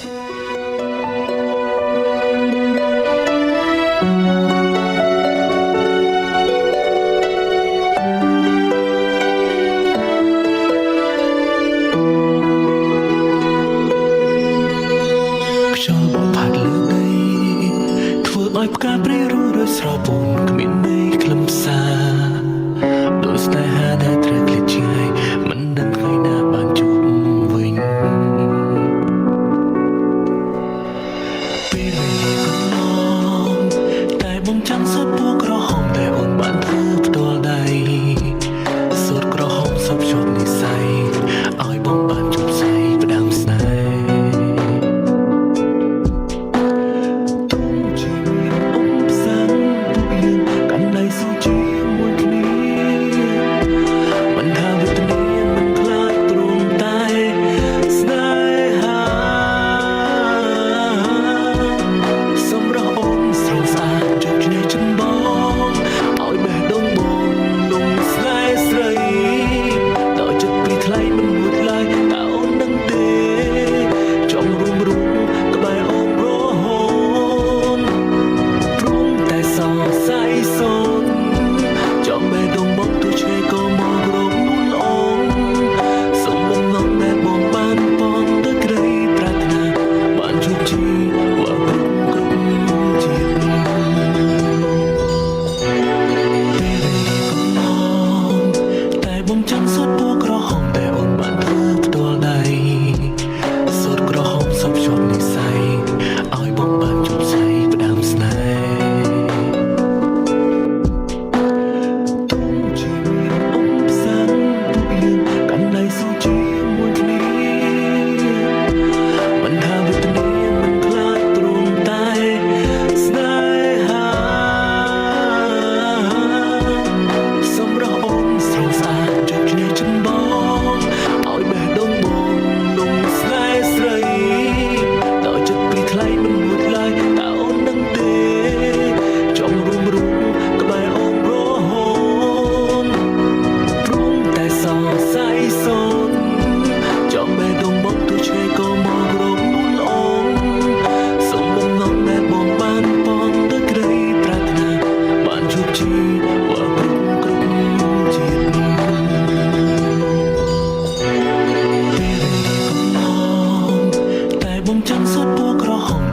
ផ្កាព្រាយរស់រយស្រពោនគ្មានន័យខ្លឹមសារដោយស្នេហាដែលត្រូវឃ្លាតឆ្ងាយមិនដឹងថ្ងៃណាបានជួបវិញពេលវេលាកន្លងតែបំចាំងសុទ្ធពណ៌ក្រហមតែអូនបានធ្វើផ្ទាល់ដៃសុទ្ធក្រហមសពជប់និស័យឲ្យបងបានជប់ស្័យផ្ដាំស្នេហ៍ចាំងសុទ្ធពណ៌ក្រហម